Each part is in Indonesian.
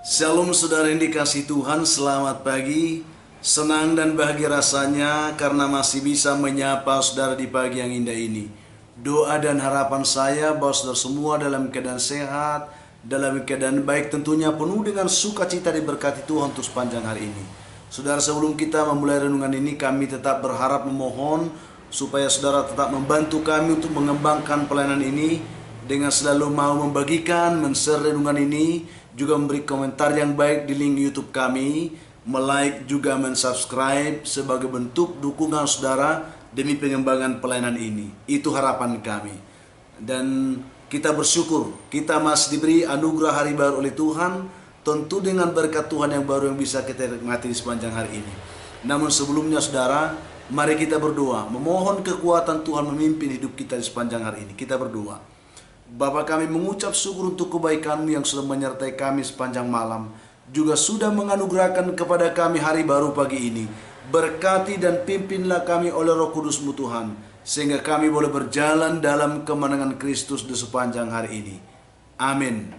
Shalom saudara yang dikasih Tuhan, selamat pagi. Senang dan bahagia rasanya karena masih bisa menyapa saudara di pagi yang indah ini. Doa dan harapan saya bahwa saudara semua dalam keadaan sehat, dalam keadaan baik, tentunya penuh dengan sukacita diberkati Tuhan untuk sepanjang hari ini. Saudara, sebelum kita memulai renungan ini, kami tetap berharap memohon supaya saudara tetap membantu kami untuk mengembangkan pelayanan ini dengan selalu mau membagikan, men-share renungan ini, juga memberi komentar yang baik di link YouTube kami, like juga men-subscribe sebagai bentuk dukungan saudara demi pengembangan pelayanan ini. Itu harapan kami. Dan kita bersyukur kita masih diberi anugerah hari baru oleh Tuhan, tentu dengan berkat Tuhan yang baru yang bisa kita nikmati di sepanjang hari ini. Namun sebelumnya saudara, mari kita berdoa, memohon kekuatan Tuhan memimpin hidup kita di sepanjang hari ini. Kita berdoa. Bapa, kami mengucap syukur untuk kebaikan-Mu yang sudah menyertai kami sepanjang malam, juga sudah menganugerahkan kepada kami hari baru pagi ini. Berkati dan pimpinlah kami oleh Roh Kudus-Mu Tuhan, sehingga kami boleh berjalan dalam kemenangan Kristus di sepanjang hari ini. Amin.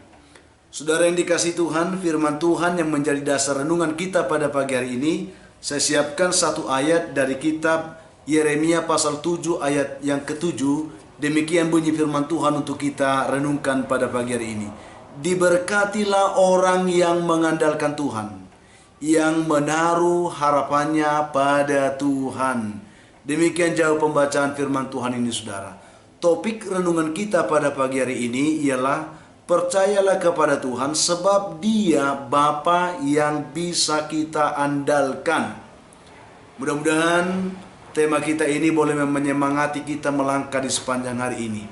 Saudara yang dikasihi Tuhan, firman Tuhan yang menjadi dasar renungan kita pada pagi hari ini, saya siapkan satu ayat dari kitab Yeremia pasal 7 ayat yang ke-7. Demikian bunyi firman Tuhan untuk kita renungkan pada pagi hari ini. Diberkatilah orang yang mengandalkan Tuhan, yang menaruh harapannya pada Tuhan. Demikian jauh pembacaan firman Tuhan ini saudara. Topik renungan kita pada pagi hari ini ialah percayalah kepada Tuhan sebab Dia Bapa yang bisa kita andalkan. Mudah-mudahan tema kita ini boleh menyemangati kita melangkah di sepanjang hari ini.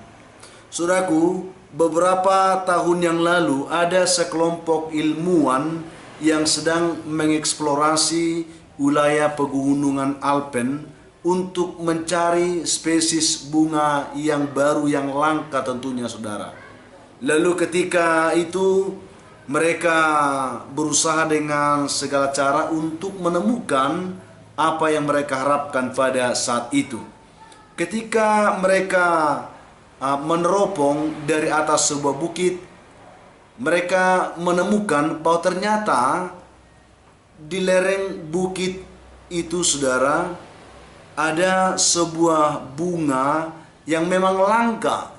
Saudaraku, beberapa tahun yang lalu ada sekelompok ilmuwan yang sedang mengeksplorasi wilayah pegunungan Alpen untuk mencari spesies bunga yang baru yang langka tentunya saudara. Lalu ketika itu mereka berusaha dengan segala cara untuk menemukan apa yang mereka harapkan pada saat itu. Ketika mereka meneropong dari atas sebuah bukit, mereka menemukan bahwa ternyata di lereng bukit itu saudara, ada sebuah bunga yang memang langka,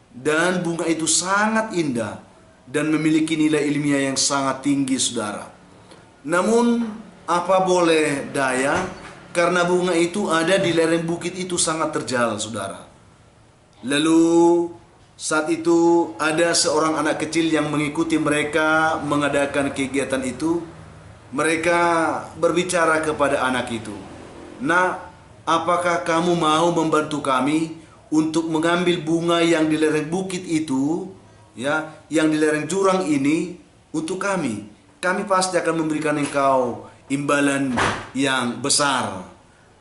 dan bunga itu sangat indah dan memiliki nilai ilmiah yang sangat tinggi saudara. Namun apa boleh daya, karena bunga itu ada di lereng bukit itu sangat terjal saudara. Lalu saat itu ada seorang anak kecil yang mengikuti mereka mengadakan kegiatan itu. Mereka berbicara kepada anak itu, "Nak, apakah kamu mau membantu kami untuk mengambil bunga yang di lereng bukit itu, ya, yang di lereng jurang ini untuk kami? Kami pasti akan memberikan engkau imbalan yang besar."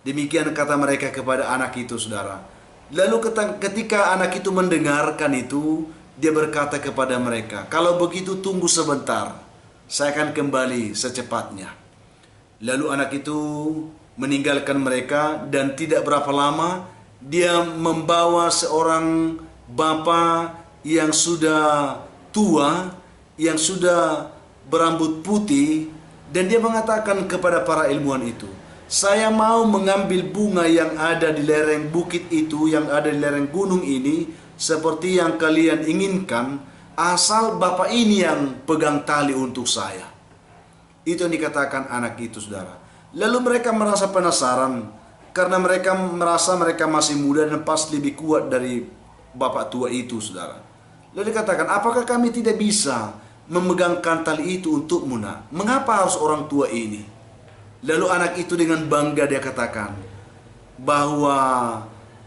Demikian kata mereka kepada anak itu saudara. Lalu ketika anak itu mendengarkan itu, dia berkata kepada mereka, "Kalau begitu tunggu sebentar, saya akan kembali secepatnya." Lalu anak itu meninggalkan mereka, dan tidak berapa lama dia membawa seorang bapa yang sudah tua, yang sudah berambut putih, dan dia mengatakan kepada para ilmuwan itu, "Saya mau mengambil bunga yang ada di lereng bukit itu, yang ada di lereng gunung ini, seperti yang kalian inginkan, asal Bapak ini yang pegang tali untuk saya." Itu yang dikatakan anak itu saudara. Lalu mereka merasa penasaran, karena mereka merasa mereka masih muda dan pasti lebih kuat dari bapak tua itu saudara. Lalu dikatakan, "Apakah kami tidak bisa memegangkan tali itu untukmu, nak? Mengapa harus orang tua ini?" Lalu anak itu dengan bangga dia katakan bahwa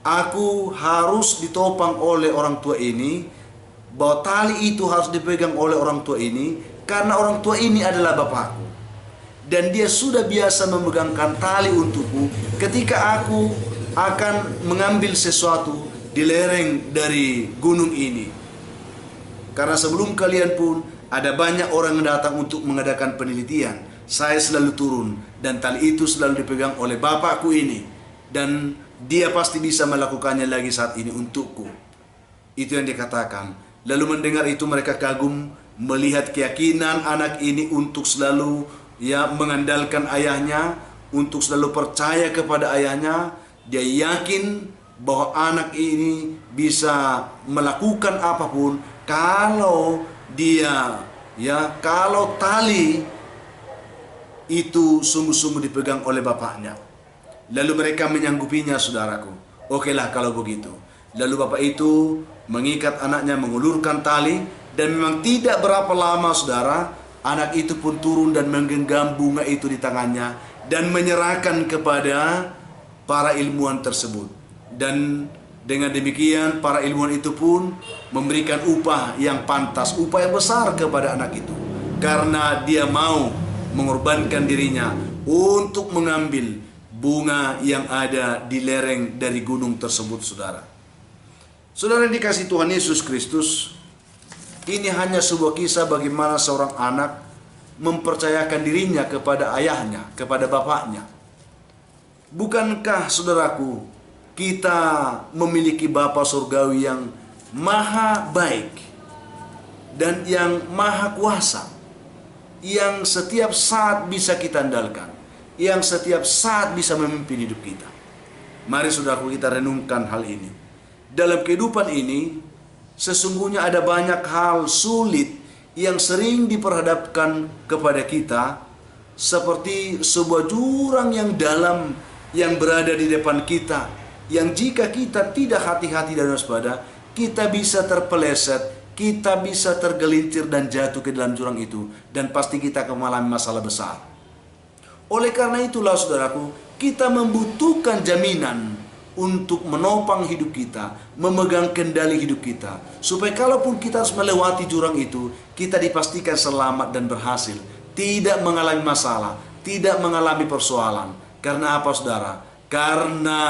aku harus ditopang oleh orang tua ini, bahwa tali itu harus dipegang oleh orang tua ini, karena orang tua ini adalah bapakku. Dan dia sudah biasa memegangkan tali untukku ketika aku akan mengambil sesuatu di lereng dari gunung ini. Karena sebelum kalian pun ada banyak orang yang datang untuk mengadakan penelitian. Saya selalu turun dan tali itu selalu dipegang oleh bapakku ini, dan dia pasti bisa melakukannya lagi saat ini untukku. Itu yang dikatakan. Lalu mendengar itu mereka kagum melihat keyakinan anak ini untuk selalu mengandalkan ayahnya, untuk selalu percaya kepada ayahnya. Dia yakin bahwa anak ini bisa melakukan apapun kalau dia kalau tali itu sungguh-sungguh dipegang oleh bapaknya. Lalu mereka menyanggupinya, saudaraku. Okelah kalau begitu. Lalu bapak itu mengikat anaknya, mengulurkan tali, dan memang tidak berapa lama, saudara, anak itu pun turun dan menggenggam bunga itu di tangannya dan menyerahkan kepada para ilmuwan tersebut. Dan dengan demikian para ilmuwan itu pun memberikan upah yang pantas, upah yang besar kepada anak itu, karena dia mau mengorbankan dirinya untuk mengambil bunga yang ada di lereng dari gunung tersebut, saudara. Saudara yang dikasihi Tuhan Yesus Kristus, ini hanya sebuah kisah bagaimana seorang anak mempercayakan dirinya kepada ayahnya, kepada bapaknya. Bukankah, saudaraku, kita memiliki Bapa surgawi yang maha baik dan yang maha kuasa, yang setiap saat bisa kita andalkan, yang setiap saat bisa memimpin hidup kita. Mari saudaraku, kita renungkan hal ini. Dalam kehidupan ini, sesungguhnya ada banyak hal sulit yang sering diperhadapkan kepada kita, seperti sebuah jurang yang dalam yang berada di depan kita, yang jika kita tidak hati-hati dan waspada, kita bisa terpeleset, kita bisa tergelincir dan jatuh ke dalam jurang itu, dan pasti kita akan mengalami masalah besar. Oleh karena itulah, saudaraku, kita membutuhkan jaminan untuk menopang hidup kita, memegang kendali hidup kita, supaya kalaupun kita harus melewati jurang itu, kita dipastikan selamat dan berhasil, tidak mengalami masalah, tidak mengalami persoalan. Karena apa, saudara? Karena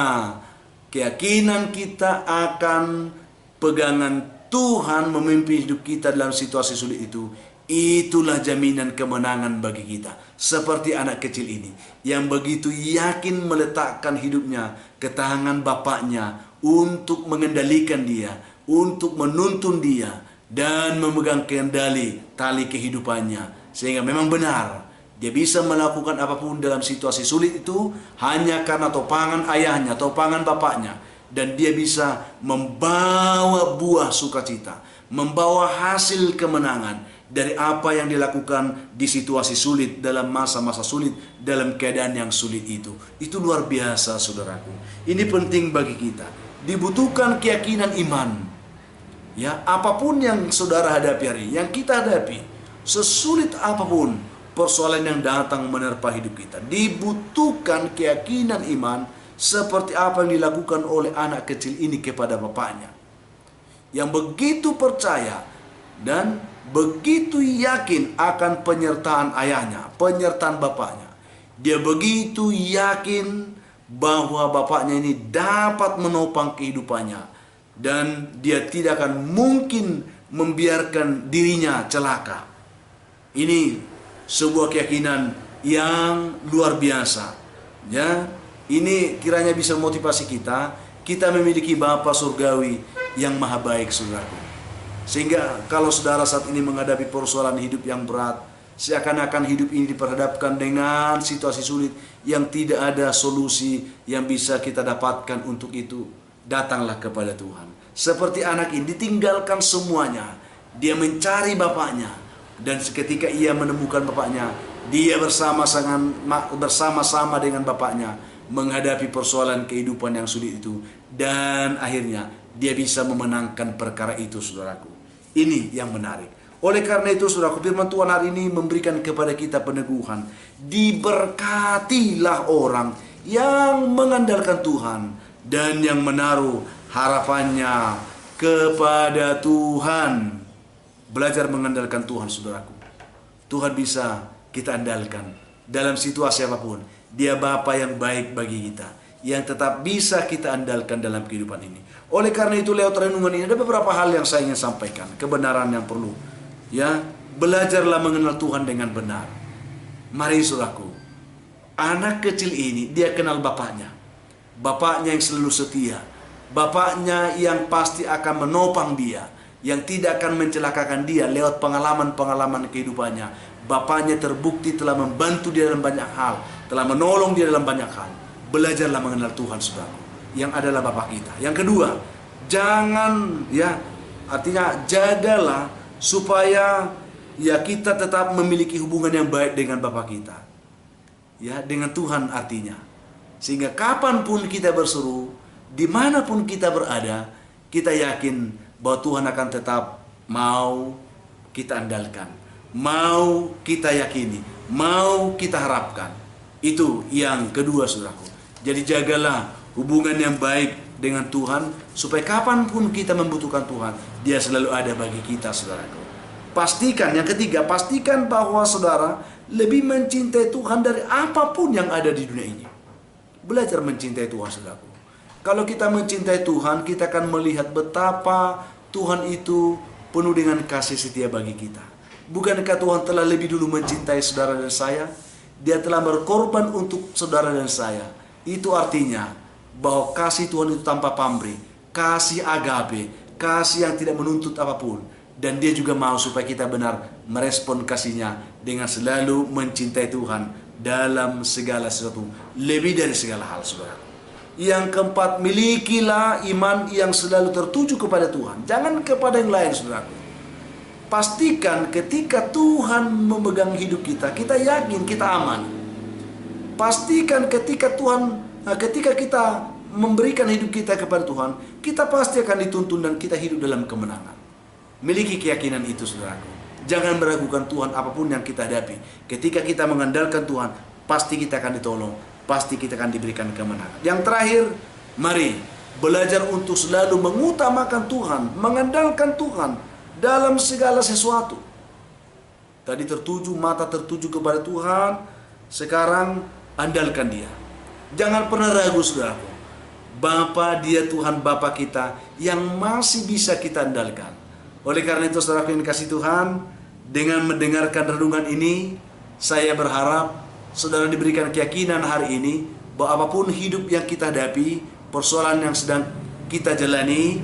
keyakinan kita akan pegangan Tuhan memimpin hidup kita dalam situasi sulit itu, itulah jaminan kemenangan bagi kita. Seperti anak kecil ini yang begitu yakin meletakkan hidupnya ke tangan bapaknya untuk mengendalikan dia, untuk menuntun dia, dan memegang kendali tali kehidupannya. Sehingga memang benar, dia bisa melakukan apapun dalam situasi sulit itu hanya karena topangan ayahnya, topangan bapaknya. Dan dia bisa membawa buah sukacita, membawa hasil kemenangan dari apa yang dilakukan di situasi sulit, dalam masa-masa sulit, dalam keadaan yang sulit itu. Itu luar biasa, saudaraku. Ini penting bagi kita. Dibutuhkan keyakinan iman. Ya, apapun yang saudara hadapi hari, yang kita hadapi, sesulit apapun persoalan yang datang menerpa hidup kita, dibutuhkan keyakinan iman seperti apa yang dilakukan oleh anak kecil ini kepada bapaknya, yang begitu percaya dan begitu yakin akan penyertaan ayahnya, penyertaan bapaknya. Dia begitu yakin bahwa bapaknya ini dapat menopang kehidupannya, dan dia tidak akan mungkin membiarkan dirinya celaka. Ini sebuah keyakinan yang luar biasa. Ya, ini kiranya bisa memotivasi kita. Kita memiliki Bapa surgawi yang maha baik, saudaraku. Sehingga kalau saudara saat ini menghadapi persoalan hidup yang berat, seakan-akan hidup ini diperhadapkan dengan situasi sulit yang tidak ada solusi yang bisa kita dapatkan untuk itu, datanglah kepada Tuhan. Seperti anak ini ditinggalkan semuanya, dia mencari bapaknya, dan seketika ia menemukan bapaknya, dia bersama-sama dengan bapaknya menghadapi persoalan kehidupan yang sulit itu, dan akhirnya dia bisa memenangkan perkara itu, saudaraku. Ini yang menarik. Oleh karena itu, saudaraku, firman Tuhan hari ini memberikan kepada kita peneguhan. Diberkatilah orang yang mengandalkan Tuhan dan yang menaruh harapannya kepada Tuhan. Belajar mengandalkan Tuhan, saudaraku. Tuhan bisa kita andalkan dalam situasi apapun. Dia Bapa yang baik bagi kita, yang tetap bisa kita andalkan dalam kehidupan ini. Oleh karena itu, lewat renungan ini ada beberapa hal yang saya ingin sampaikan, kebenaran yang perlu. Ya, belajarlah mengenal Tuhan dengan benar. Mari, saudaraku, anak kecil ini dia kenal bapaknya. Bapaknya yang selalu setia, bapaknya yang pasti akan menopang dia, yang tidak akan mencelakakan dia lewat pengalaman-pengalaman kehidupannya. Bapaknya terbukti telah membantu dia dalam banyak hal, telah menolong dia dalam banyak hal. Belajarlah mengenal Tuhan, saudara, yang adalah Bapa kita. Yang kedua, jangan artinya jagalah supaya kita tetap memiliki hubungan yang baik dengan Bapa kita. Dengan Tuhan artinya. Sehingga kapanpun kita berseru, dimanapun kita berada, kita yakin bahwa Tuhan akan tetap mau kita andalkan, mau kita yakini, mau kita harapkan. Itu yang kedua, saudaraku. Jadi jagalah hubungan yang baik dengan Tuhan, supaya kapanpun kita membutuhkan Tuhan, Dia selalu ada bagi kita, saudaraku. Pastikan, yang ketiga, pastikan bahwa saudara lebih mencintai Tuhan dari apapun yang ada di dunia ini. Belajar mencintai Tuhan, saudaraku. Kalau kita mencintai Tuhan, kita akan melihat betapa Tuhan itu penuh dengan kasih setia bagi kita. Bukankah Tuhan telah lebih dulu mencintai saudara dan saya? Dia telah berkorban untuk saudara dan saya. Itu artinya bahwa kasih Tuhan itu tanpa pamrih, kasih agape, kasih yang tidak menuntut apapun. Dan Dia juga mau supaya kita benar merespon kasih-Nya dengan selalu mencintai Tuhan dalam segala sesuatu, lebih dari segala hal, saudara. Yang keempat, milikilah iman yang selalu tertuju kepada Tuhan, jangan kepada yang lain, saudaraku. Pastikan ketika Tuhan memegang hidup kita, kita yakin kita aman. Pastikan ketika kita memberikan hidup kita kepada Tuhan, kita pasti akan dituntun dan kita hidup dalam kemenangan. Miliki keyakinan itu, saudaraku. Jangan meragukan Tuhan apapun yang kita hadapi. Ketika kita mengandalkan Tuhan, pasti kita akan ditolong, pasti kita akan diberikan kemenangan. Yang terakhir, mari belajar untuk selalu mengutamakan Tuhan, mengandalkan Tuhan dalam segala sesuatu. Tadi mata tertuju kepada Tuhan, sekarang andalkan Dia. Jangan pernah ragu, saudaraku. Bapa, Dia Tuhan Bapa kita yang masih bisa kita andalkan. Oleh karena itu, saudara yang dikasihi Tuhan, dengan mendengarkan renungan ini, saya berharap saudara diberikan keyakinan hari ini bahwa apapun hidup yang kita hadapi, persoalan yang sedang kita jalani,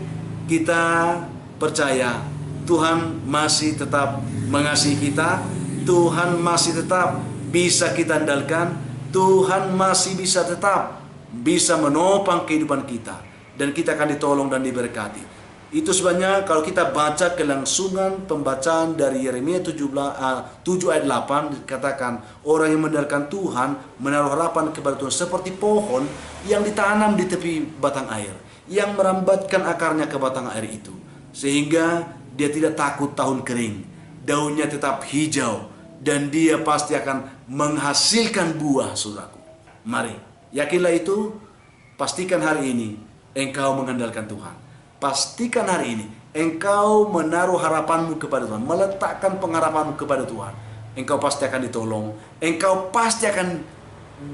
kita percaya Tuhan masih tetap mengasihi kita, Tuhan masih tetap bisa kita andalkan, Tuhan masih bisa tetap bisa menopang kehidupan kita, dan kita akan ditolong dan diberkati. Itu sebabnya kalau kita baca kelangsungan pembacaan dari Yeremia 7 ayat 8, dikatakan orang yang mengandalkan Tuhan menaruh harapan kepada Tuhan seperti pohon yang ditanam di tepi batang air, yang merambatkan akarnya ke batang air itu, sehingga dia tidak takut tahun kering, daunnya tetap hijau, dan dia pasti akan menghasilkan buah, saudaraku. Mari, yakinlah itu. Pastikan hari ini engkau mengandalkan Tuhan. Pastikan hari ini engkau menaruh harapanmu kepada Tuhan, meletakkan pengharapanmu kepada Tuhan. Engkau pasti akan ditolong, engkau pasti akan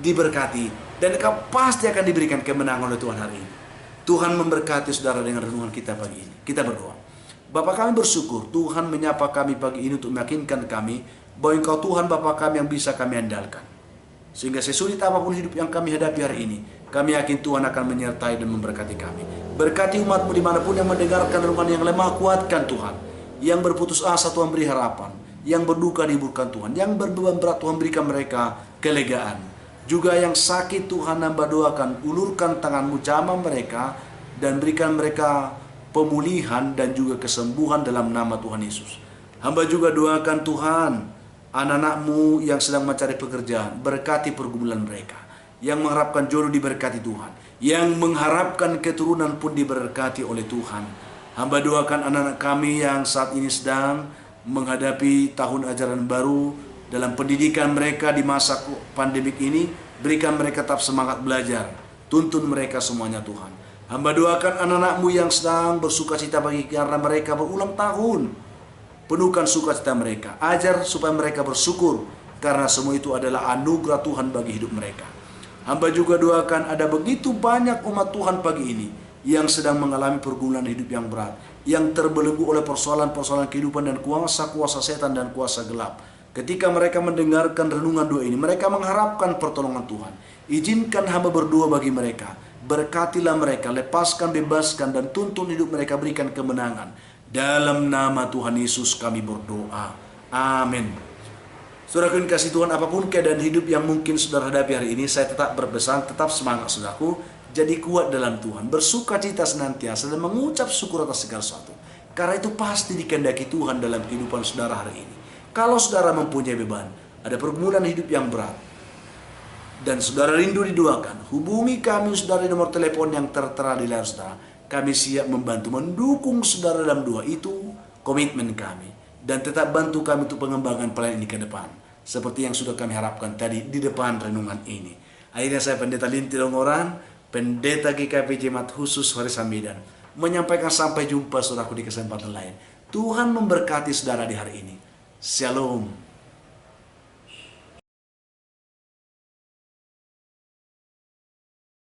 diberkati, dan engkau pasti akan diberikan kemenangan oleh Tuhan hari ini. Tuhan memberkati saudara dengan renungan kita pagi ini. Kita berdoa. Bapa kami bersyukur Tuhan menyapa kami pagi ini untuk meyakinkan kami bahwa Engkau Tuhan Bapa kami yang bisa kami andalkan. Sehingga sesulit apapun hidup yang kami hadapi hari ini, kami yakin Tuhan akan menyertai dan memberkati kami. Berkati umat-Mu dimanapun yang mendengarkan renungan yang lemah, kuatkan Tuhan. Yang berputus asa, Tuhan beri harapan. Yang berduka, dihiburkan Tuhan. Yang berbeban berat, Tuhan berikan mereka kelegaan. Juga yang sakit, Tuhan hamba doakan, ulurkan tangan-Mu, jamah mereka, dan berikan mereka pemulihan dan juga kesembuhan dalam nama Tuhan Yesus. Hamba juga doakan Tuhan, anak-anak-Mu yang sedang mencari pekerjaan, berkati pergumulan mereka. Yang mengharapkan jodoh diberkati Tuhan, yang mengharapkan keturunan pun diberkati oleh Tuhan. Hamba doakan anak-anak kami yang saat ini sedang menghadapi tahun ajaran baru dalam pendidikan mereka di masa pandemik ini. Berikan mereka tetap semangat belajar, tuntun mereka semuanya Tuhan. Hamba doakan anak-anak-Mu yang sedang bersukacita bagi karena mereka berulang tahun. Penuhkan sukacita mereka, ajar supaya mereka bersyukur karena semua itu adalah anugerah Tuhan bagi hidup mereka. Hamba juga doakan ada begitu banyak umat Tuhan pagi ini yang sedang mengalami pergumulan hidup yang berat, yang terbelenggu oleh persoalan-persoalan kehidupan dan kuasa-kuasa setan dan kuasa gelap. Ketika mereka mendengarkan renungan doa ini, mereka mengharapkan pertolongan Tuhan. Izinkan hamba berdoa bagi mereka. Berkatilah mereka, lepaskan, bebaskan, dan tuntun hidup mereka, berikan kemenangan. Dalam nama Tuhan Yesus kami berdoa. Amin. Saudaraku yang kasih Tuhan, apapun keadaan hidup yang mungkin saudara hadapi hari ini, saya tetap berpesan, tetap semangat saudaraku. Jadi kuat dalam Tuhan, bersuka cita senantiasa dan mengucap syukur atas segala sesuatu. Karena itu pasti dikehendaki Tuhan dalam kehidupan saudara hari ini. Kalau saudara mempunyai beban, ada pergumulan hidup yang berat, dan saudara rindu didoakan, hubungi kami saudara di nomor telepon yang tertera di layar saudara. Kami siap membantu, mendukung saudara dalam doa itu, komitmen kami. Dan tetap bantu kami untuk pengembangan pelayanan ini ke depan. Seperti yang sudah kami harapkan tadi di depan renungan ini. Akhirnya saya Pendeta Linti Dongoran, Pendeta GKP Jemaat Khusus Warisan Medan, menyampaikan sampai jumpa saudaraku di kesempatan lain. Tuhan memberkati saudara di hari ini. Shalom.